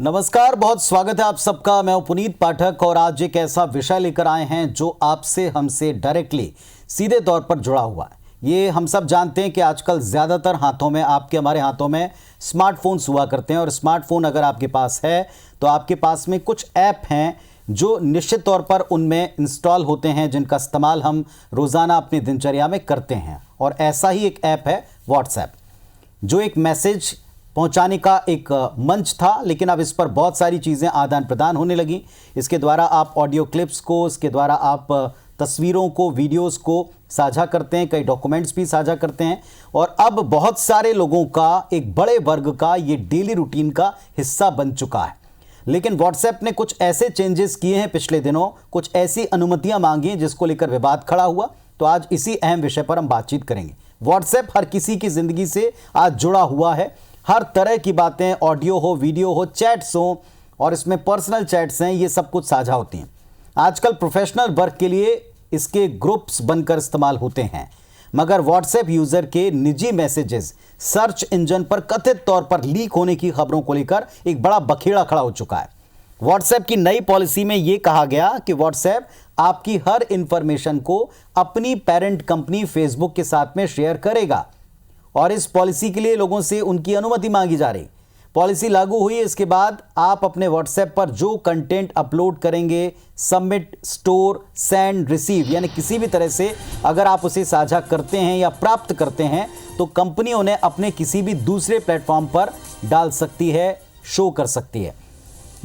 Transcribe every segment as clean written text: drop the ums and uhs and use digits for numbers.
नमस्कार, बहुत स्वागत है आप सबका। मैं हूं पुनीत पाठक और आज एक ऐसा विषय लेकर आए हैं जो आपसे हमसे डायरेक्टली सीधे तौर पर जुड़ा हुआ है। ये हम सब जानते हैं कि आजकल ज़्यादातर हाथों में, हमारे हाथों में स्मार्टफोन्स हुआ करते हैं और स्मार्टफोन अगर आपके पास है तो आपके पास में कुछ ऐप हैं जो निश्चित तौर पर उनमें इंस्टॉल होते हैं, जिनका इस्तेमाल हम रोज़ाना अपनी दिनचर्या में करते हैं। और ऐसा ही एक ऐप है व्हाट्सएप, जो एक मैसेज पहुंचाने का एक मंच था, लेकिन अब इस पर बहुत सारी चीज़ें आदान प्रदान होने लगी। इसके द्वारा आप ऑडियो क्लिप्स को, इसके द्वारा आप तस्वीरों को, वीडियोस को साझा करते हैं, कई डॉक्यूमेंट्स भी साझा करते हैं और अब बहुत सारे लोगों का, एक बड़े वर्ग का ये डेली रूटीन का हिस्सा बन चुका है। लेकिन व्हाट्सएप ने कुछ ऐसे चेंजेस किए हैं पिछले दिनों, कुछ ऐसी अनुमतियां मांगी हैं जिसको लेकर विवाद खड़ा हुआ। तो आज इसी अहम विषय पर हम बातचीत करेंगे। व्हाट्सएप हर किसी की ज़िंदगी से आज जुड़ा हुआ है। हर तरह की बातें, ऑडियो हो, वीडियो हो, चैट्स हो और इसमें पर्सनल चैट्स हैं, ये सब कुछ साझा होती हैं। आजकल प्रोफेशनल वर्क के लिए इसके ग्रुप्स बनकर इस्तेमाल होते हैं, मगर व्हाट्सएप यूज़र के निजी मैसेजेस सर्च इंजन पर कथित तौर पर लीक होने की खबरों को लेकर एक बड़ा बखेड़ा खड़ा हो चुका है। व्हाट्सएप की नई पॉलिसी में यह कहा गया कि व्हाट्सएप आपकी हर इंफॉर्मेशन को अपनी पेरेंट कंपनी फेसबुक के साथ में शेयर करेगा और इस पॉलिसी के लिए लोगों से उनकी अनुमति मांगी जा रही। पॉलिसी लागू हुई, इसके बाद आप अपने व्हाट्सएप पर जो कंटेंट अपलोड करेंगे, सबमिट, स्टोर, सेंड, रिसीव, यानी किसी भी तरह से अगर आप उसे साझा करते हैं या प्राप्त करते हैं तो कंपनी उन्हें अपने किसी भी दूसरे प्लेटफॉर्म पर डाल सकती है, शो कर सकती है।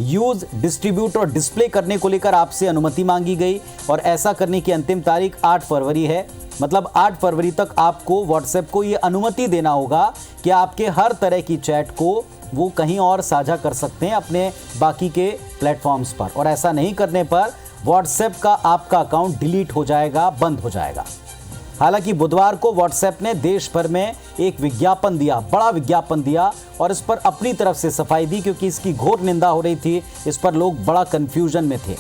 यूज, डिस्ट्रीब्यूट और डिस्प्ले करने को लेकर आपसे अनुमति मांगी गई और ऐसा करने की अंतिम तारीख 8 फरवरी है। मतलब 8 फरवरी तक आपको व्हाट्सएप को ये अनुमति देना होगा कि आपके हर तरह की चैट को वो कहीं और साझा कर सकते हैं अपने बाकी के प्लेटफॉर्म्स पर, और ऐसा नहीं करने पर व्हाट्सएप का आपका अकाउंट डिलीट हो जाएगा, बंद हो जाएगा। हालांकि बुधवार को व्हाट्सएप ने देश भर में एक विज्ञापन दिया, बड़ा विज्ञापन दिया और इस पर अपनी तरफ से सफाई दी, क्योंकि इसकी घोर निंदा हो रही थी। इस पर लोग बड़ा कंफ्यूजन में थे।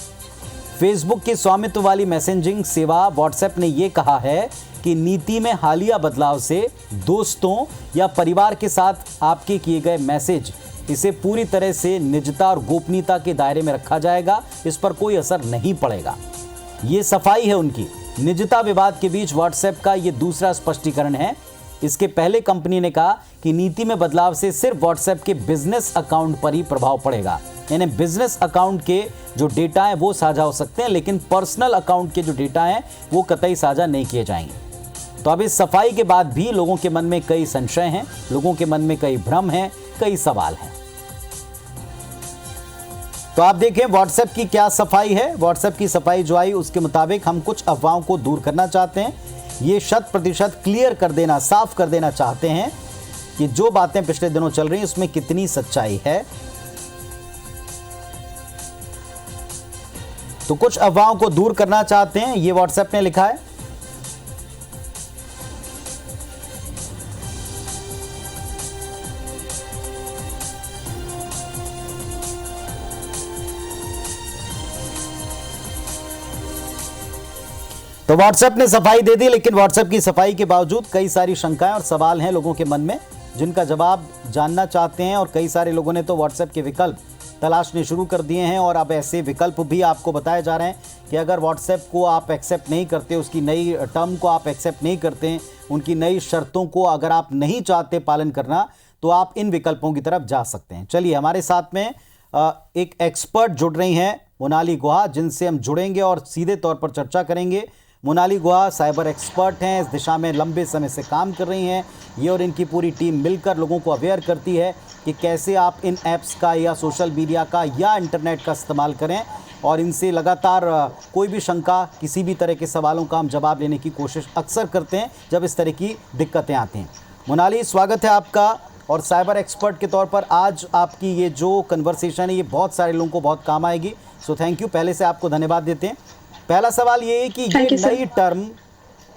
फेसबुक की स्वामित्व वाली मैसेजिंग सेवा व्हाट्सएप ने यह कहा है कि नीति में हालिया बदलाव से दोस्तों या परिवार के साथ आपके किए गए मैसेज, इसे पूरी तरह से निजता और गोपनीयता के दायरे में रखा जाएगा। इस पर कोई असर नहीं पड़ेगा। ये सफाई है उनकी। निजता विवाद के बीच व्हाट्सएप का ये दूसरा स्पष्टीकरण है। इसके पहले कंपनी ने कहा कि नीति में बदलाव से सिर्फ व्हाट्सएप के बिजनेस अकाउंट पर ही प्रभाव पड़ेगा, यानी बिजनेस अकाउंट के जो डेटा है वो साझा हो सकते हैं, लेकिन पर्सनल अकाउंट के जो डेटा हैं वो कतई साझा नहीं किए जाएंगे। तो अब इस सफाई के बाद भी लोगों के मन में कई संशय हैं, लोगों के मन में कई भ्रम हैं, कई सवाल हैं। तो आप देखें व्हाट्सएप की क्या सफाई है। व्हाट्सएप की सफाई जो आई उसके मुताबिक हम कुछ अफवाहों को दूर करना चाहते हैं। ये 100% क्लियर कर देना, साफ कर देना चाहते हैं कि जो बातें पिछले दिनों चल रही हैं उसमें कितनी सच्चाई है। तो कुछ अफवाहों को दूर करना चाहते हैं, ये व्हाट्सएप ने लिखा है। तो व्हाट्सएप ने सफाई दे दी, लेकिन व्हाट्सएप की सफाई के बावजूद कई सारी शंकाएं और सवाल हैं लोगों के मन में, जिनका जवाब जानना चाहते हैं। और कई सारे लोगों ने तो व्हाट्सएप के विकल्प तलाशने शुरू कर दिए हैं और अब ऐसे विकल्प भी आपको बताए जा रहे हैं कि अगर व्हाट्सएप को आप एक्सेप्ट नहीं करते, उसकी नई टर्म को आप एक्सेप्ट नहीं करते, उनकी नई शर्तों को अगर आप नहीं चाहते पालन करना, तो आप इन विकल्पों की तरफ जा सकते हैं। चलिए, हमारे साथ में एक एक्सपर्ट जुड़ रही हैं, मोनाली गुहा, जिनसे हम जुड़ेंगे और सीधे तौर पर चर्चा करेंगे। मोनाली गुहा साइबर एक्सपर्ट हैं, इस दिशा में लंबे समय से काम कर रही हैं। ये और इनकी पूरी टीम मिलकर लोगों को अवेयर करती है कि कैसे आप इन ऐप्स का या सोशल मीडिया का या इंटरनेट का इस्तेमाल करें, और इनसे लगातार कोई भी शंका, किसी भी तरह के सवालों का हम जवाब लेने की कोशिश अक्सर करते हैं जब इस तरह की दिक्कतें आती हैं। मोनाली, स्वागत है आपका। और साइबर एक्सपर्ट के तौर पर आज आपकी ये जो कन्वर्सेशन है ये बहुत सारे लोगों को बहुत काम आएगी। सो थैंक यू, पहले से आपको धन्यवाद देते हैं। पहला सवाल ये है कि ये नई टर्म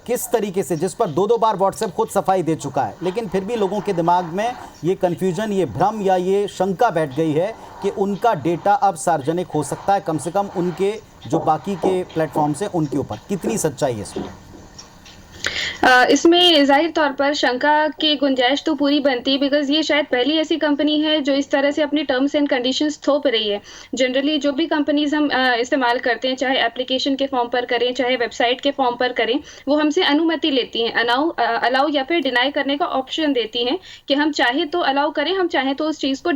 किस तरीके से, जिस पर दो बार व्हाट्सएप खुद सफाई दे चुका है, लेकिन फिर भी लोगों के दिमाग में ये कन्फ्यूजन, ये भ्रम या ये शंका बैठ गई है कि उनका डेटा अब सार्वजनिक हो सकता है, कम से कम उनके जो बाकी के प्लेटफॉर्म्स हैं उनके ऊपर। कितनी सच्चाई है इसमें? इसमें ज़ाहिर तौर पर शंका की गुंजाइश तो पूरी बनती है, बिकॉज़ ये शायद पहली ऐसी कंपनी है जो इस तरह से अपनी टर्म्स एंड कंडीशंस थोप रही है। जनरली जो भी कंपनीज़ हम इस्तेमाल करते हैं, चाहे एप्लीकेशन के फॉर्म पर करें, चाहे वेबसाइट के फॉर्म पर करें, वो हमसे अनुमति लेती हैं, अलाउ या फिर डिनाई करने का ऑप्शन देती हैं कि हम चाहे तो अलाउ करें, हम चाहें तो उस चीज़ को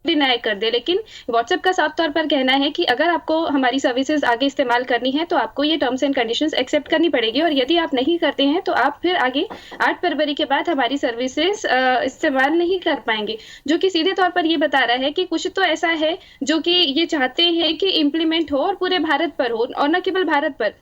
डिनाई कर दे। लेकिन व्हाट्सएप का साफ तौर पर कहना है कि अगर आपको हमारी सर्विसेज आगे इस्तेमाल करनी है तो आपको ये टर्म्स एंड कंडीशंस एक्सेप्ट करनी पड़ेगी, और यदि आप नहीं करते हैं तो आप फिर आगे 8 फरवरी के बाद हमारी सर्विसेज इस्तेमाल नहीं कर पाएंगे। जो कि सीधे तौर पर ये बता रहा है कि कुछ तो ऐसा है जो कि ये चाहते हैं कि इम्प्लीमेंट हो और पूरे भारत पर हो, और न केवल भारत पर।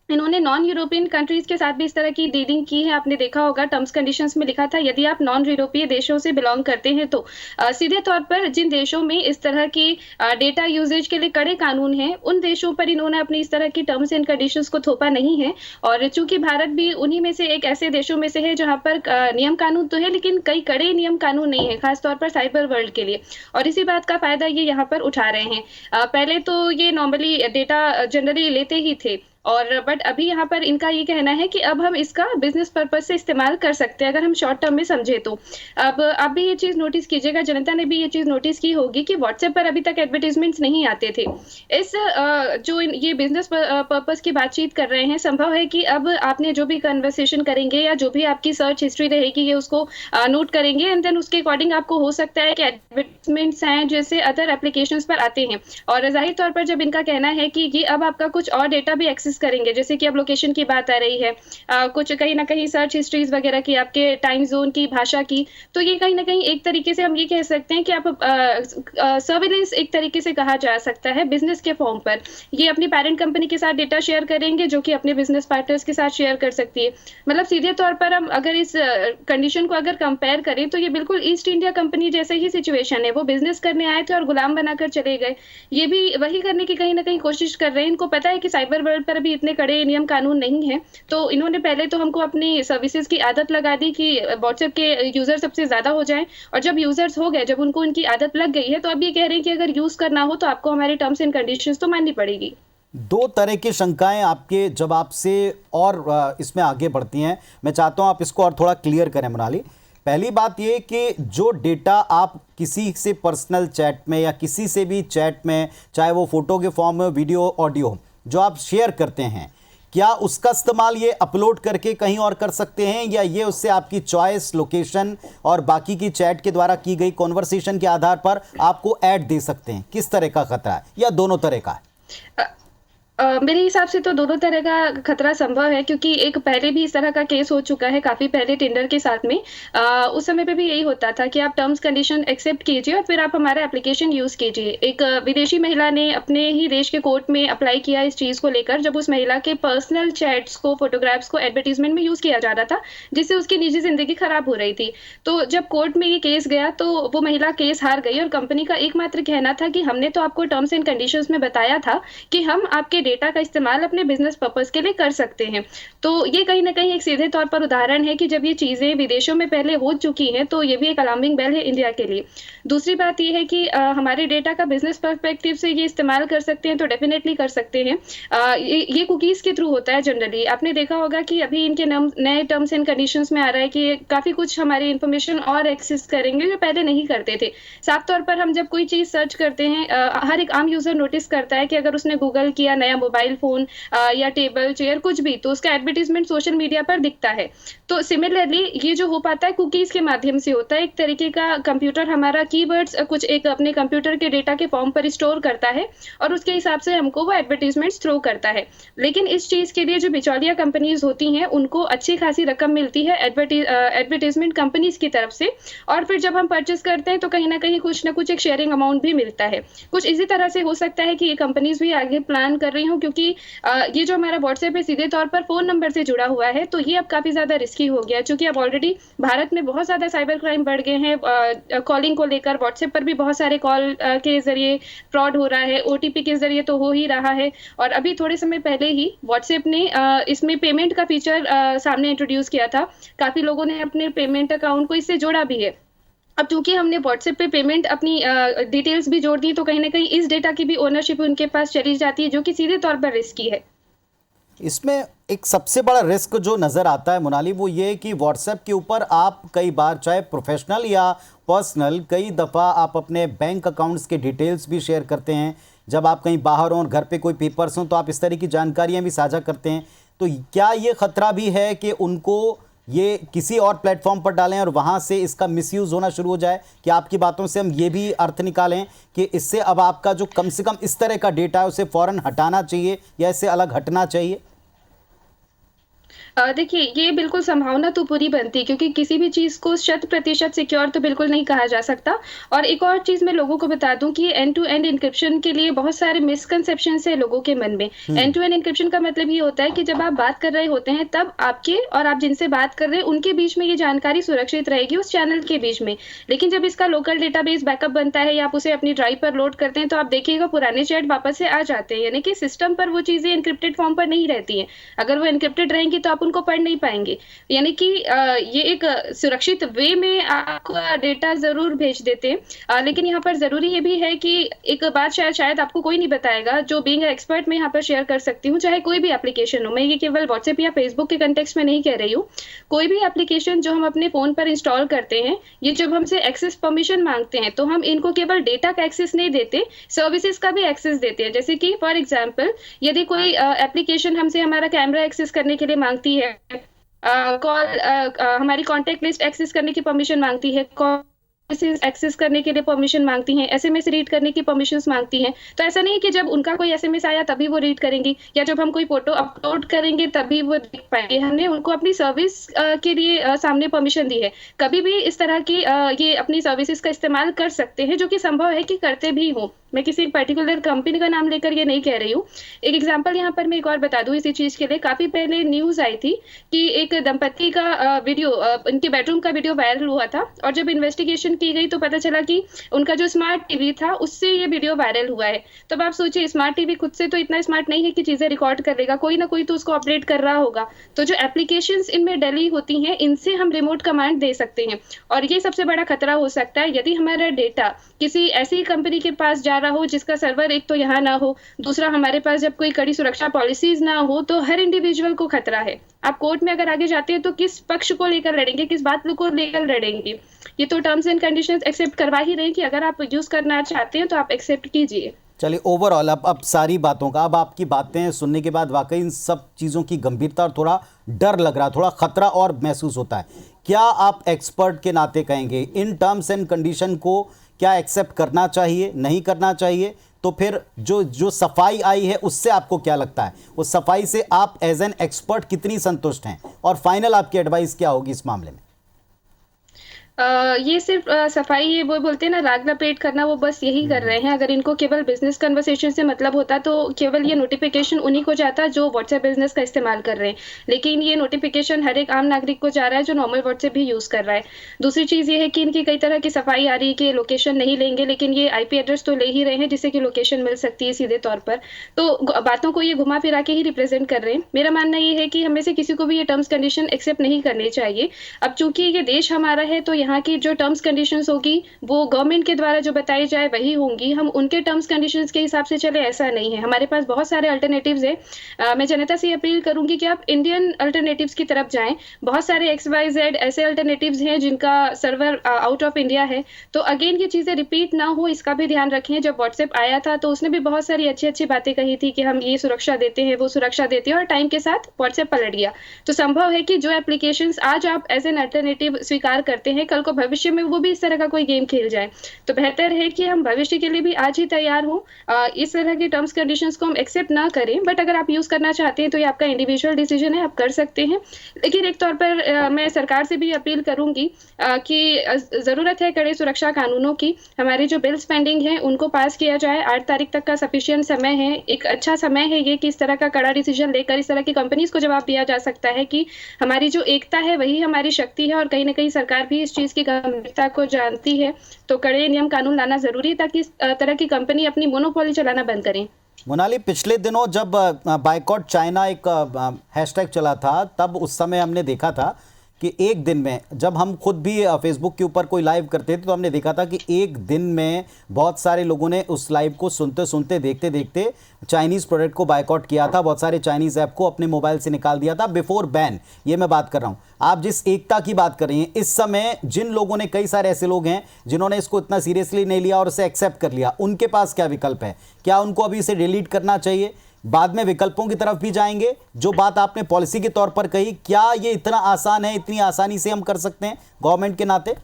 इन्होंने नॉन यूरोपियन कंट्रीज के साथ भी इस तरह की डीलिंग की है। आपने देखा होगा टर्म्स कंडीशंस में लिखा था, यदि आप नॉन यूरोपीय देशों से बिलोंग करते हैं तो सीधे तौर पर जिन देशों में इस तरह की डेटा यूजेज के लिए कड़े कानून हैं, उन देशों पर इन्होंने अपनी इस तरह की टर्म्स एंड कंडीशंस को थोपा नहीं है। और चूंकि भारत भी उन्हीं में से एक ऐसे देशों में से है जहां पर नियम कानून तो है, लेकिन कई कड़े नियम कानून नहीं है, खासतौर पर साइबर वर्ल्ड के लिए। और इसी बात का फायदा ये यहाँ पर उठा रहे हैं। पहले तो ये नॉर्मली डेटा जनरली लेते ही थे, और बट अभी यहाँ पर इनका ये कहना है कि अब हम इसका बिजनेस पर्पज से इस्तेमाल कर सकते हैं, अगर हम शॉर्ट टर्म में समझे तो। अब आप भी ये चीज नोटिस कीजिएगा, जनता ने भी ये चीज नोटिस की होगी कि व्हाट्सएप पर अभी तक एडवर्टीजमेंट्स नहीं आते थे। ये बिजनेस पर्पज की बातचीत कर रहे हैं, संभव है कि अब आपने जो भी कन्वर्सेशन करेंगे या जो भी आपकी सर्च हिस्ट्री रहेगी, ये उसको नोट करेंगे, एंड देन उसके अकॉर्डिंग आपको हो सकता है कि एडवर्टीजमेंट्स हैं जैसे अदर एप्लीकेशंस पर आते हैं। और जाहिर तौर पर जब इनका कहना है कि ये अब आपका कुछ और डेटा भी एक्सेस करेंगे, जैसे कि अब लोकेशन की बात आ रही है, कुछ कहीं ना कहीं सर्च हिस्ट्रीज वगैरह की, आपके टाइम जोन की, भाषा की, तो ये कहीं ना कहीं एक तरीके से हम ये कह सकते हैं कि आप सर्विलेंस एक तरीके से कहा जा सकता है बिजनेस के फॉर्म पर। ये अपनी पेरेंट कंपनी के साथ डेटा शेयर करेंगे, जो कि अपने बिजनेस पार्टनर्स के साथ शेयर कर सकती है। मतलब सीधे तौर पर हम अगर इस कंडीशन को अगर कंपेयर करें तो ये बिल्कुल ईस्ट इंडिया कंपनी जैसे ही सिचुएशन है। वो बिजनेस करने आए थे और गुलाम बनाकर चले गए। ये भी वही करने की कहीं ना कहीं कोशिश कर रहे हैं। इनको पता है कि साइबर वर्ल्ड पर अभी इतने कड़े नियम कानून नहीं है, तो इन्होंने पहले तो हमको अपनी सर्विसेज की आदत लगा दी कि व्हाट्सएप के यूजर सबसे ज्यादा हो जाएं, और जब यूजर्स हो गए, जब उनको उनकी आदत लग गई है, तो अब ये कह रहे हैं कि अगर यूज करना हो तो आपको हमारे टर्म्स एंड कंडीशंस तो माननी पड़ेगी। दो तरह की शंकाएं आपके जवाब से और इसमें आगे बढ़ती हैं। मैं चाहता हूं आप इसको और थोड़ा क्लियर करें मृणाली। पहली बात ये कि जो डेटा आप किसी से पर्सनल चैट में या किसी से भी चैट में, चाहे वो फोटो के फॉर्म में, वीडियो, ऑडियो, जो आप शेयर करते हैं, क्या उसका इस्तेमाल ये अपलोड करके कहीं और कर सकते हैं, या ये उससे आपकी चॉइस, लोकेशन और बाकी की चैट के द्वारा की गई कॉन्वर्सेशन के आधार पर आपको ऐड दे सकते हैं? किस तरह का खतरा है, या दोनों तरह का है? मेरे हिसाब से तो दोनों तरह का खतरा संभव है, क्योंकि एक पहले भी इस तरह का केस हो चुका है काफी पहले टिंडर के साथ में। उस समय पे भी यही होता था कि आप टर्म्स कंडीशन एक्सेप्ट कीजिए और फिर आप हमारा एप्लीकेशन यूज कीजिए। एक विदेशी महिला ने अपने ही देश के कोर्ट में अप्लाई किया इस चीज को लेकर, जब उस महिला के पर्सनल चैट्स को, फोटोग्राफ्स को एडवर्टीजमेंट में यूज किया जा रहा था, जिससे उसकी निजी जिंदगी खराब हो रही थी। तो जब कोर्ट में ये केस गया तो वो महिला केस हार गई, और कंपनी का एकमात्र कहना था कि हमने तो आपको टर्म्स एंड कंडीशंस में बताया था कि हम आपके डेटा का इस्तेमाल अपने बिजनेस पर्पस के लिए कर सकते हैं। तो ये कहीं ना कहीं एक सीधे तौर पर उदाहरण है कि जब ये चीजें विदेशों में पहले हो चुकी हैं तो ये भी एक अलार्मिंग बेल है इंडिया के लिए। दूसरी बात ये है कि हमारे डेटा का बिजनेस पर्सपेक्टिव से ये इस्तेमाल कर सकते हैं, तो डेफिनेटली कर सकते हैं। ये कुकीज के थ्रू होता है जनरली। आपने देखा होगा कि अभी इनके नए टर्म्स एंड कंडीशंस में आ रहा है कि काफी कुछ हमारी इंफॉर्मेशन और एक्सेस करेंगे जो पहले नहीं करते थे। साफ तौर पर हम जब कोई चीज सर्च करते हैं, हर एक आम यूजर नोटिस करता है कि अगर उसने गूगल किया नया मोबाइल फोन या टेबल, चेयर, कुछ भी, तो उसका एडवर्टीजमेंट सोशल मीडिया पर दिखता है। तो सिमिलरली ये जो हो पाता है कुकीज के माध्यम से होता है। एक तरीके का कंप्यूटर हमारा कीवर्ड्स कुछ एक अपने कंप्यूटर के डेटा के फॉर्म पर स्टोर करता है, और उसके हिसाब से हमको वो एडवर्टीजमेंट्स थ्रो करता है। लेकिन इस चीज के लिए जो बिचौलिया कंपनीज होती हैं, उनको अच्छी खासी रकम मिलती है एडवर्टीजमेंट कंपनीज की तरफ से, और फिर जब हम परचेस करते हैं तो कहीं ना कहीं कुछ ना कुछ एक शेयरिंग अमाउंट भी मिलता है। कुछ इसी तरह से हो सकता है कि ये कंपनीज भी आगे प्लान कर रही हूँ, क्योंकि ये जो हमारा व्हाट्सएप है सीधे तौर पर फोन नंबर से जुड़ा हुआ है, तो ये अब काफी ज्यादा रिस्की हो गया, क्योंकि अब ऑलरेडी भारत में बहुत ज्यादा साइबर क्राइम बढ़ गए हैं। कॉलिंग को लेकर व्हाट्सएप पर भी बहुत सारे कॉल के जरिए फ्रॉड हो रहा है, ओटीपी के जरिए तो हो ही रहा है। और अभी थोड़े समय पहले ही व्हाट्सएप ने इसमें पेमेंट का फीचर सामने इंट्रोड्यूस किया था। काफी लोगों ने अपने पेमेंट अकाउंट को इससे जोड़ा भी है। अब चूंकि हमने व्हाट्सएप पे पेमेंट अपनी डिटेल्स भी जोड़ दी, तो कहीं ना कहीं इस डेटा की भी ओनरशिप उनके पास चली जाती है, जो कि सीधे तौर पर रिस्की है। इसमें एक सबसे बड़ा रिस्क जो नज़र आता है मोनाली, वो ये है कि व्हाट्सएप के ऊपर आप कई बार चाहे प्रोफेशनल या पर्सनल, कई दफ़ा आप अपने बैंक अकाउंट्स के डिटेल्स भी शेयर करते हैं। जब आप कहीं बाहर हों और घर पे कोई पेपर्स हों तो आप इस तरह की जानकारियां भी साझा करते हैं। तो क्या ये ख़तरा भी है कि उनको ये किसी और प्लेटफॉर्म पर डालें और वहाँ से इसका मिसयूज़ होना शुरू हो जाए? कि आपकी बातों से हम ये भी अर्थ निकालें कि इससे अब आपका जो कम से कम इस तरह का डेटा है उसे फ़ौरन हटाना चाहिए या इससे अलग हटना चाहिए? देखिए, ये बिल्कुल संभावना तो पूरी बनती है क्योंकि किसी भी चीज़ को 100% सिक्योर तो बिल्कुल नहीं कहा जा सकता। और एक और चीज़ मैं लोगों को बता दूँ कि एंड टू एंड एन्क्रिप्शन के लिए बहुत सारे मिसकंसेप्शंस हैं लोगों के मन में। एंड टू एंड एन्क्रिप्शन का मतलब ये होता है कि जब आप बात कर रहे होते हैं, तब आपके और आप जिनसे बात कर रहे हैं, उनके बीच में ये जानकारी सुरक्षित रहेगी उस चैनल के बीच में। लेकिन जब इसका लोकल डेटाबेस बैकअप बनता है या आप उसे अपनी ड्राइव पर लोड करते हैं, तो आप देखिएगा पुराने चैट वापस से आ जाते हैं, यानी कि सिस्टम पर वो चीज़ें एन्क्रिप्टेड फॉर्म पर नहीं रहती हैं। अगर वो एन्क्रिप्टेड रहेंगी तो आप उनको पढ़ नहीं पाएँगे। यानी कि ये एक सुरक्षित वे में आपका डेटा ज़रूर भेज देते हैं। लेकिन यहाँ पर ज़रूरी ये भी है कि एक बात शायद आपको कोई नहीं बताएगा, जो बीइंग अ एक्सपर्ट मैं यहाँ पर शेयर कर सकती हूँ, चाहे कोई भी एप्लीकेशन हो। मैं ये केवल व्हाट्सएप या फेसबुक के कॉन्टेक्स्ट में नहीं कह रही हूँ। कोई भी एप्लीकेशन जो हम अपने फ़ोन पर इंस्टॉल करते हैं, ये जब हमसे एक्सेस परमिशन माँगते हैं, तो हम इनको केवल डेटा का एक्सेस नहीं देते, सर्विसेज़ का भी एक्सेस देते हैं। जैसे कि फॉर एग्ज़ाम्पल, यदि कोई एप्लीकेशन हमसे हमारा कैमरा एक्सेस करने के लिए माँगती है, हमारी कॉन्टैक्ट लिस्ट एक्सेस करने की परमिशन माँगती है, कॉल एक्सेस करने के लिए परमिशन माँगती हैं, एसएमएस रीड करने की परमिशंस माँगती हैं। तो ऐसा नहीं है कि जब उनका कोई एसएमएस आया तभी वो रीड करेंगी, या जब हम कोई फ़ोटो अपलोड करेंगे तभी वो देख पाएँगे। हमने उनको अपनी सर्विस के लिए सामने परमिशन दी है। कभी भी इस तरह की ये अपनी सर्विसेज़ का इस्तेमाल कर सकते हैं, जो कि संभव है कि करते भी हों। मैं किसी पर्टिकुलर कंपनी का नाम लेकर ये नहीं कह रही हूँ। एक एग्ज़ाम्पल यहाँ पर मैं एक और बता दूँ इसी चीज़ के लिए। काफ़ी पहले न्यूज़ आई थी कि एक दंपत्ति का वीडियो, उनके बेडरूम का वीडियो वायरल हुआ था, और जब इन्वेस्टिगेशन की गई तो पता चला कि उनका जो स्मार्ट टीवी था, उससे ये वीडियो वायरल हुआ है। तो अब आप सोचिए, स्मार्ट टीवी खुद से तो इतना स्मार्ट नहीं है कि चीज़ें रिकॉर्ड कर लेगा, कोई ना कोई तो उसको ऑपरेट कर रहा होगा। तो जो एप्लीकेशंस इनमें डली होती हैं, इनसे हम रिमोट कमांड दे सकते हैं, और ये सबसे बड़ा खतरा हो सकता है यदि हमारा डेटा किसी ऐसी कंपनी के पास जा रहा हो जिसका सर्वर एक तो यहाँ ना हो, दूसरा हमारे पास जब कोई कड़ी सुरक्षा पॉलिसीज ना हो, तो हर इंडिविजुअल को खतरा है। आप कोर्ट में अगर आगे जाते हैं तो किस पक्ष को लेकर लड़ेंगे, किस बात को लेकर लड़ेंगे? ये तो टर्म्स एंड कंडीशंस एक्सेप्ट करवा ही रहे हैं कि अगर आप यूज करना चाहते हैं तो आप एक्सेप्ट कीजिए। चलिए, ओवरऑल अब सारी बातों का, अब आपकी बातें सुनने के बाद वाकई इन सब चीज़ों की गंभीरता और थोड़ा डर लग रहा, थोड़ा खतरा और महसूस होता है। क्या आप एक्सपर्ट के नाते कहेंगे इन टर्म्स एंड कंडीशन को क्या एक्सेप्ट करना चाहिए, नहीं करना चाहिए? तो फिर जो सफाई आई है उससे आपको क्या लगता है? उस सफाई से आप एज एन एक्सपर्ट कितनी संतुष्ट हैं? और फाइनल आपकी एडवाइस क्या होगी इस मामले में? ये सिर्फ सफाई, ये वो बोलते हैं ना, राग लपेट करना, वो बस यही कर रहे हैं। अगर इनको केवल बिजनेस कन्वर्सेशन से मतलब होता तो केवल ये नोटिफिकेशन उन्हीं को जाता जो व्हाट्सएप बिजनेस का इस्तेमाल कर रहे हैं, लेकिन ये नोटिफिकेशन हर एक आम नागरिक को जा रहा है जो नॉर्मल व्हाट्सएप भी यूज़ कर रहा है। दूसरी चीज़ ये है कि इनकी कई तरह की सफाई आ रही है कि लोकेशन नहीं लेंगे, लेकिन ये आईपी एड्रेस तो ले ही रहे हैं जिससे कि लोकेशन मिल सकती है सीधे तौर पर। तो बातों को ये घुमा फिरा के ही रिप्रेजेंट कर रहे हैं। मेरा मानना ये है कि हमें से किसी को भी ये टर्म्स कंडीशन एक्सेप्ट नहीं करनी चाहिए। अब चूंकि ये देश हमारा है, तो यहाँ की जो टर्म्स कंडीशंस होगी वो गवर्नमेंट के द्वारा जो बताई जाए वही होंगी। हम उनके टर्म्स कंडीशंस के हिसाब से चले, ऐसा नहीं है। हमारे पास बहुत सारे अल्टरनेटिव्स हैं। मैं जनता से अपील करूंगी कि आप इंडियन अल्टरनेटिव्स की तरफ जाएं। बहुत सारे XYZ ऐसे अल्टरनेटिव्स हैं जिनका सर्वर आउट ऑफ इंडिया है। तो अगेन ये चीज़ें रिपीट ना हो, इसका भी ध्यान रखें। जब व्हाट्सएप आया था तो उसने भी बहुत सारी अच्छी अच्छी बातें कही थी कि हम ये सुरक्षा देते हैं, वो सुरक्षा देते हैं, और टाइम के साथ व्हाट्सएप पलट गया। तो संभव है कि जो एप्लीकेशंस आज आप एज एन अल्टरनेटिव स्वीकार करते हैं, कल को भविष्य में वो भी इस तरह का कोई गेम खेल जाए। तो बेहतर है कि हम भविष्य के लिए भी आज ही तैयार हो। इस तरह के टर्म्स कंडीशंस को हम एक्सेप्ट ना करें, बट अगर आप यूज करना चाहते हैं तो ये आपका इंडिविजुअल डिसीजन है, आप कर सकते हैं। लेकिन एक तौर पर मैं सरकार से भी अपील करूंगी कि जरूरत है कड़े सुरक्षा कानूनों की। हमारे जो बिल्स पेंडिंग हैं उनको पास किया जाए। 8 तारीख तक का सफिशिएंट समय है, एक अच्छा समय है ये कि इस तरह का कड़ा डिसीजन लेकर इस तरह की कंपनीज को जवाब दिया जा सकता है कि हमारी जो एकता है वही हमारी शक्ति है, और कहीं ना कहीं सरकार भी इस चीज की गंभीरता को जानती है। तो कड़े नियम कानून लाना जरूरी है ताकि इस तरह की कंपनी अपनी मोनोपोली चलाना बंद करें। मोनाली, पिछले दिनों जब बायकॉट चाइना एक हैशटैग चला था, तब उस समय हमने देखा था कि एक दिन में, जब हम खुद भी फेसबुक के ऊपर कोई लाइव करते थे तो हमने देखा था कि एक दिन में बहुत सारे लोगों ने उस लाइव को सुनते सुनते देखते देखते चाइनीज़ प्रोडक्ट को बायकॉट किया था, बहुत सारे चाइनीज़ ऐप को अपने मोबाइल से निकाल दिया था बिफोर बैन। ये मैं बात कर रहा हूँ। आप जिस एकता की बात कर रही हैं, इस समय जिन लोगों ने, कई सारे ऐसे लोग हैं जिन्होंने इसको इतना सीरियसली नहीं लिया और इसे एक्सेप्ट कर लिया, उनके पास क्या विकल्प है? क्या उनको अभी इसे डिलीट करना चाहिए? बाद में विकल्पों की तरफ भी जाएंगे। जो बात आपने पॉलिसी के तौर पर कही, क्या ये इतना आसान है, इतनी आसानी से हम कर सकते हैं गवर्नमेंट के नाते?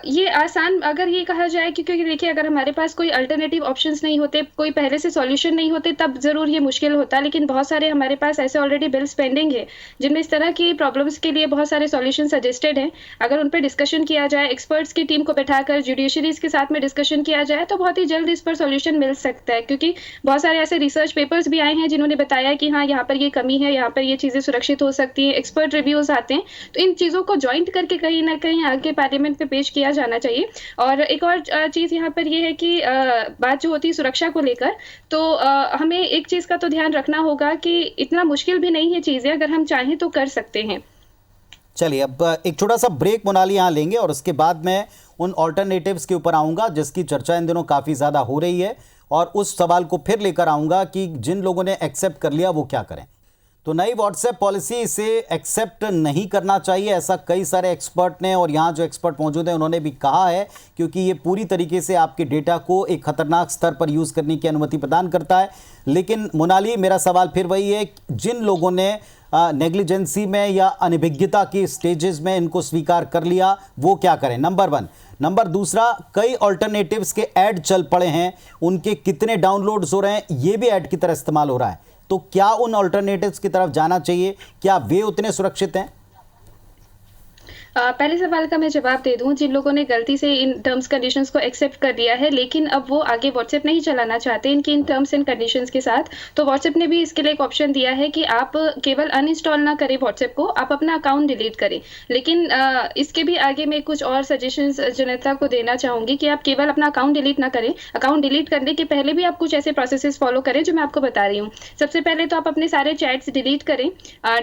ये आसान अगर ये कहा जाए कि, क्योंकि देखिए अगर हमारे पास कोई अल्टरनेटिव ऑप्शंस नहीं होते, कोई पहले से सॉल्यूशन नहीं होते, तब ज़रूर ये मुश्किल होता। लेकिन बहुत सारे हमारे पास ऐसे ऑलरेडी बिल्स पेंडिंग है जिनमें इस तरह की प्रॉब्लम्स के लिए बहुत सारे सॉल्यूशन सजेस्टेड हैं। अगर उन पर डिस्कशन किया जाए, एक्सपर्ट्स की टीम को बैठाकर जुडिशरीज के साथ में डिस्कशन किया जाए, तो बहुत ही जल्द इस पर सॉल्यूशन मिल सकता है। क्योंकि बहुत सारे ऐसे रिसर्च पेपर्स भी आए हैं जिन्होंने बताया कि हाँ, यहाँ पर ये कमी है, यहाँ पर ये चीज़ें सुरक्षित हो सकती हैं। एक्सपर्ट रिव्यूज आते हैं, तो इन चीज़ों को ज्वाइंट करके कहीं ना कहीं आगे पार्लियामेंट में पेश किया जाना चाहिए। और एक और चीज़ यहाँ पर ये है कि बात जो होती है सुरक्षा को लेकर, तो हमें एक चीज़ का तो ध्यान रखना होगा कि इतना मुश्किल भी नहीं है चीज़ें, अगर हम चाहें तो कर सकते हैं। चलिए, अब एक छोटा सा ब्रेक मोनाली यहाँ लेंगे और उसके बाद मैं उन ऑल्टरनेटिव्स के ऊपर आऊँगा जिसकी चर्चा इन दिनों काफ़ी ज़्यादा हो रही है, और उस सवाल को फिर लेकर आऊँगा कि जिन लोगों ने एक्सेप्ट कर लिया वो क्या करें। तो नई व्हाट्सएप पॉलिसी, इसे एक्सेप्ट नहीं करना चाहिए, ऐसा कई सारे एक्सपर्ट ने, और यहाँ जो एक्सपर्ट मौजूद हैं उन्होंने भी कहा है, क्योंकि ये पूरी तरीके से आपके डेटा को एक खतरनाक स्तर पर यूज़ करने की अनुमति प्रदान करता है। लेकिन मोनाली, मेरा सवाल फिर वही है, जिन लोगों ने नेग्लिजेंसी में या अनभिज्ञता की स्टेजेस में इनको स्वीकार कर लिया, वो क्या करें? नंबर 1। नंबर दूसरा, कई ऑल्टरनेटिव्स के ऐड चल पड़े हैं, उनके कितने डाउनलोड्स हो रहे हैं ये भी ऐड की तरह इस्तेमाल हो रहा है। तो क्या उन ऑल्टरनेटिव्स की तरफ जाना चाहिए? क्या वे उतने सुरक्षित हैं? पहले सवाल का मैं जवाब दे दूं, जिन लोगों ने गलती से इन टर्म्स कंडीशंस को एक्सेप्ट कर दिया है लेकिन अब वो आगे व्हाट्सएप नहीं चलाना चाहते इनकी इन टर्म्स एंड कंडीशंस के साथ, तो व्हाट्सएप ने भी इसके लिए एक ऑप्शन दिया है कि आप केवल अनइंस्टॉल ना करें व्हाट्सएप को, आप अपना अकाउंट डिलीट करें। लेकिन इसके भी आगे मैं कुछ और सजेशंस जनता को देना चाहूंगी कि आप केवल अपना अकाउंट डिलीट ना करें, अकाउंट डिलीट करने के पहले भी आप कुछ ऐसे प्रोसेसेस फॉलो करें जो मैं आपको बता रही हूँ। सबसे पहले तो आप अपने सारे चैट्स डिलीट करें।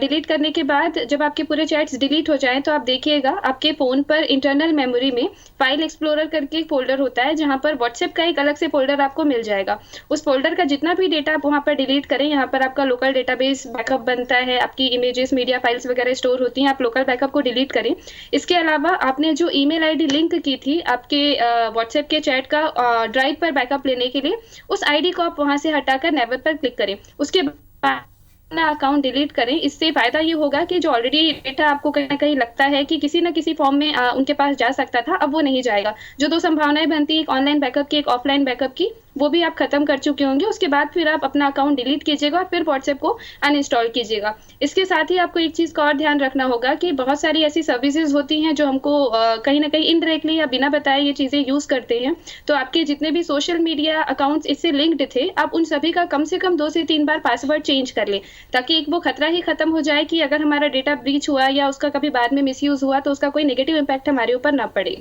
डिलीट करने के बाद जब आपके पूरे चैट्स डिलीट हो जाएं तो आप देखिएगा आपके फोन पर इंटरनल मेमोरी में फाइल एक्सप्लोरर करके एक फोल्डर होता है जहां पर व्हाट्सएप का एक अलग से फोल्डर आपको मिल जाएगा। उस फोल्डर का जितना भी डेटा आप वहां पर डिलीट करें, यहाँ पर आपका लोकल डेटाबेस बैकअप बनता है, आपकी इमेजेस, मीडिया फाइल्स वगैरह स्टोर होती हैं, आप लोकल बैकअप को डिलीट करें। इसके अलावा आपने जो ईमेल आईडी लिंक की थी आपके व्हाट्सएप के चैट का ड्राइव पर बैकअप लेने के लिए, उस आईडी को आप वहां से हटाकर नेवर पर क्लिक करें। उसके बाद अपना अकाउंट डिलीट करें। इससे फायदा ये होगा कि जो ऑलरेडी डेटा आपको कहीं ना कहीं लगता है कि किसी न किसी फॉर्म में उनके पास जा सकता था, अब वो नहीं जाएगा। जो दो संभावनाएं बनती है, एक ऑनलाइन बैकअप की, एक ऑफलाइन बैकअप की, वो भी आप खत्म कर चुके होंगे। उसके बाद फिर आप अपना अकाउंट डिलीट कीजिएगा और फिर व्हाट्सएप को अनइंस्टॉल कीजिएगा। इसके साथ ही आपको एक चीज का और ध्यान रखना होगा कि बहुत सारी ऐसी सर्विसेज होती हैं जो हमको कहीं ना कहीं इनडायरेक्टली या बिना बताए ये चीजें यूज करते हैं। तो आपके जितने भी सोशल मीडिया अकाउंट्स इससे लिंक्ड थे, आप उन सभी का कम से कम 2 से 3 बार पासवर्ड चेंज कर लें, ताकि एक वो खतरा ही खत्म हो जाए कि अगर हमारा डेटा ब्रीच हुआ या उसका कभी बाद में मिसयूज हुआ तो उसका कोई नेगेटिव इम्पैक्ट हमारे ऊपर ना पड़े।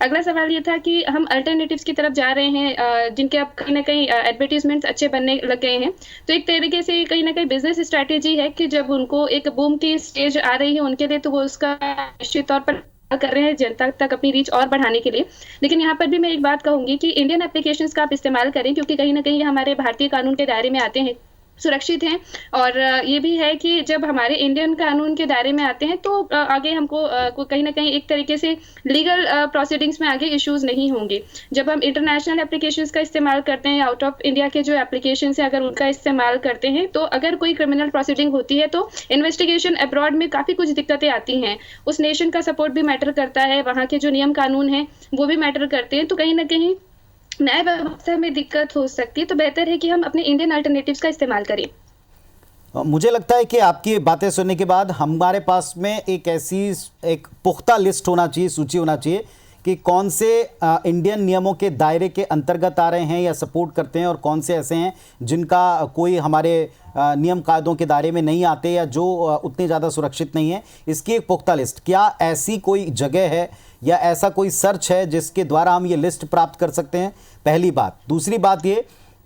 अगला सवाल ये था कि हम अल्टरनेटिव्स की तरफ जा रहे हैं जिनके अब कहीं ना कहीं एडवर्टीजमेंट्स अच्छे बनने लग गए हैं। तो एक तरीके से कहीं ना कहीं बिजनेस स्ट्रैटेजी है कि जब उनको एक बूम की स्टेज आ रही है उनके लिए, तो वो उसका निश्चित तौर पर कर रहे हैं जनता तक अपनी रीच और बढ़ाने के लिए। लेकिन यहाँ पर भी मैं एक बात कहूंगी कि इंडियन एप्लीकेशंस का आप इस्तेमाल करें, क्योंकि कहीं ना कहीं हमारे भारतीय कानून के दायरे में आते हैं, सुरक्षित हैं। और ये भी है कि जब हमारे इंडियन कानून के दायरे में आते हैं तो आगे हमको कहीं ना कहीं एक तरीके से लीगल प्रोसीडिंग्स में आगे इश्यूज नहीं होंगे। जब हम इंटरनेशनल एप्लीकेशंस का इस्तेमाल करते हैं, आउट ऑफ इंडिया के जो एप्लीकेशंस है अगर उनका इस्तेमाल करते हैं, तो अगर कोई क्रिमिनल प्रोसीडिंग होती है तो इन्वेस्टिगेशन अब्रॉड में काफ़ी कुछ दिक्कतें आती हैं। उस नेशन का सपोर्ट भी मैटर करता है, वहाँ के जो नियम कानून हैं वो भी मैटर करते हैं। तो कहीं ना कहीं न्याय व्यवस्था में दिक्कत हो सकती है, तो बेहतर है कि हम अपने इंडियन अल्टरनेटिव्स का इस्तेमाल करें। मुझे लगता है कि आपकी बातें सुनने के बाद हमारे पास में एक पुख्ता लिस्ट होना चाहिए, सूची होना चाहिए कि कौन से इंडियन नियमों के दायरे के अंतर्गत आ रहे हैं या सपोर्ट करते हैं और कौन से ऐसे हैं जिनका कोई हमारे नियम कायदों के दायरे में नहीं आते या जो उतने ज़्यादा सुरक्षित नहीं है। इसकी एक पुख्ता लिस्ट, क्या ऐसी कोई जगह है या ऐसा कोई सर्च है जिसके द्वारा हम ये लिस्ट प्राप्त कर सकते हैं? पहली बात। दूसरी बात ये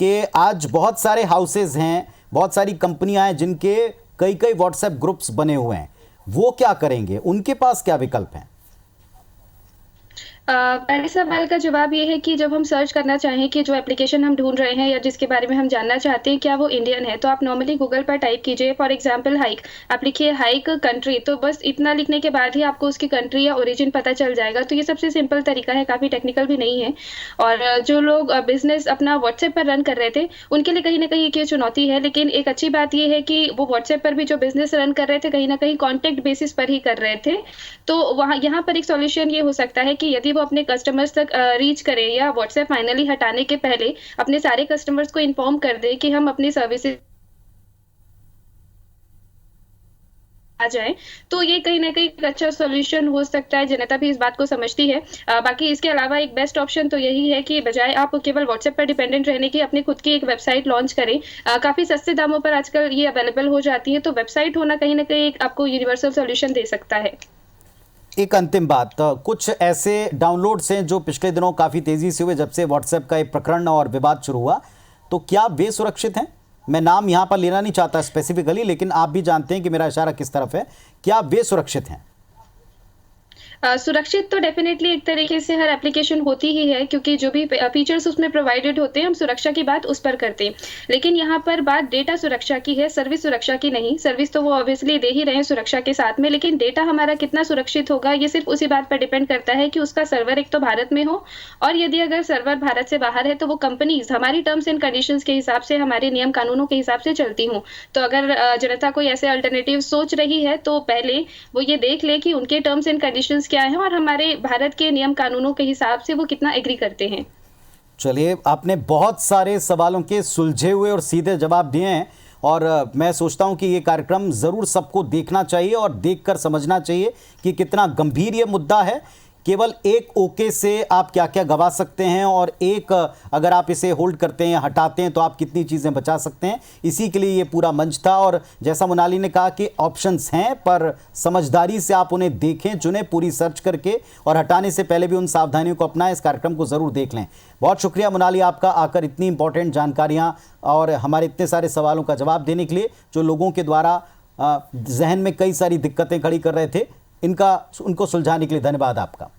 कि आज बहुत सारे हाउसेज हैं, बहुत सारी कंपनियां हैं जिनके कई कई व्हाट्सएप ग्रुप्स बने हुए हैं, वो क्या करेंगे, उनके पास क्या विकल्प हैं? पहले सवाल का जवाब ये है कि जब हम सर्च करना चाहें कि जो एप्लीकेशन हम ढूँढ रहे हैं या जिसके बारे में हम जानना चाहते हैं, क्या वो इंडियन है? तो आप नॉर्मली गूगल पर टाइप कीजिए फॉर एग्ज़ाम्पल हाइक। आप लिखिए हाइक कंट्री, तो बस इतना लिखने के बाद ही आपको उसकी कंट्री या ओरिजिन पता चल जाएगा। तो ये सबसे सिंपल तरीका है, काफ़ी टेक्निकल भी नहीं है। और जो लोग बिज़नेस अपना व्हाट्सएप पर रन कर रहे थे, उनके लिए कहीं न कहीं एक ये चुनौती है। लेकिन एक अच्छी बात ये है कि वो व्हाट्सएप पर भी जो बिज़नेस रन कर रहे थे, कहीं न कहीं कॉन्टैक्ट बेसिस पर ही कर रहे थे। तो वहाँ यहाँ पर एक सॉल्यूशन ये हो सकता है कि यदि वो अपने कस्टमर्स तक रीच करें या व्हाट्सएप फाइनली हटाने के पहले अपने सारे कस्टमर्स को इन्फॉर्म कर दें कि हम अपनी सर्विसेज आ जाएँ, तो ये कहीं न कहीं एक अच्छा सॉल्यूशन हो सकता है, जनता भी इस बात को समझती है। बाकी इसके अलावा एक बेस्ट ऑप्शन तो यही है कि बजाय आप केवल व्हाट्सएप पर डिपेंडेंट रहने के अपनी खुद की एक वेबसाइट लॉन्च करें। काफ़ी सस्ते दामों पर आजकल ये अवेलेबल हो जाती है, तो वेबसाइट होना कहीं न कहीं एक आपको यूनिवर्सल सॉल्यूशन दे सकता है। एक अंतिम बात, कुछ ऐसे डाउनलोड्स हैं जो पिछले दिनों काफ़ी तेज़ी से हुए जब से व्हाट्सएप का एक प्रकरण और विवाद शुरू हुआ, तो क्या वे सुरक्षित हैं? मैं नाम यहाँ पर लेना नहीं चाहता स्पेसिफिकली, लेकिन आप भी जानते हैं कि मेरा इशारा किस तरफ है। क्या वे सुरक्षित हैं? सुरक्षित तो डेफ़िनेटली एक तरीके से हर एप्लीकेशन होती ही है, क्योंकि जो भी फीचर्स उसमें प्रोवाइडेड होते हैं, हम सुरक्षा की बात उस पर करते हैं। लेकिन यहाँ पर बात डेटा सुरक्षा की है, सर्विस सुरक्षा की नहीं। सर्विस तो वो ऑब्वियसली दे ही रहे हैं सुरक्षा के साथ में, लेकिन डेटा हमारा कितना सुरक्षित होगा, ये सिर्फ़ उसी बात पर डिपेंड करता है कि उसका सर्वर एक तो भारत में हो, और यदि अगर सर्वर भारत से बाहर है, तो वो कंपनीज़ हमारी टर्म्स एंड कंडीशंस के हिसाब से, हमारे नियम कानूनों के हिसाब से चलती हों। तो अगर जनता कोई ऐसे अल्टरनेटिव सोच रही है, तो पहले वो ये देख ले कि उनके टर्म्स एंड कंडीशंस क्या हैं और हमारे भारत के नियम कानूनों के हिसाब से वो कितना एग्री करते हैं। चलिए, आपने बहुत सारे सवालों के सुलझे हुए और सीधे जवाब दिए हैं, और मैं सोचता हूं कि ये कार्यक्रम ज़रूर सबको देखना चाहिए और देखकर समझना चाहिए कि कितना गंभीर ये मुद्दा है। केवल एक ओके से आप क्या क्या गवा सकते हैं, और एक अगर आप इसे होल्ड करते हैं, हटाते हैं, तो आप कितनी चीज़ें बचा सकते हैं। इसी के लिए ये पूरा मंच था। और जैसा मोनाली ने कहा कि ऑप्शंस हैं, पर समझदारी से आप उन्हें देखें, चुनें, पूरी सर्च करके, और हटाने से पहले भी उन सावधानियों को अपनाएं। इस कार्यक्रम को ज़रूर देख लें। बहुत शुक्रिया मोनाली आपका, आकर इतनी इंपॉर्टेंट जानकारियाँ और हमारे इतने सारे सवालों का जवाब देने के लिए, जो लोगों के द्वारा जहन में कई सारी दिक्कतें खड़ी कर रहे थे, उनको सुलझाने के लिए धन्यवाद आपका।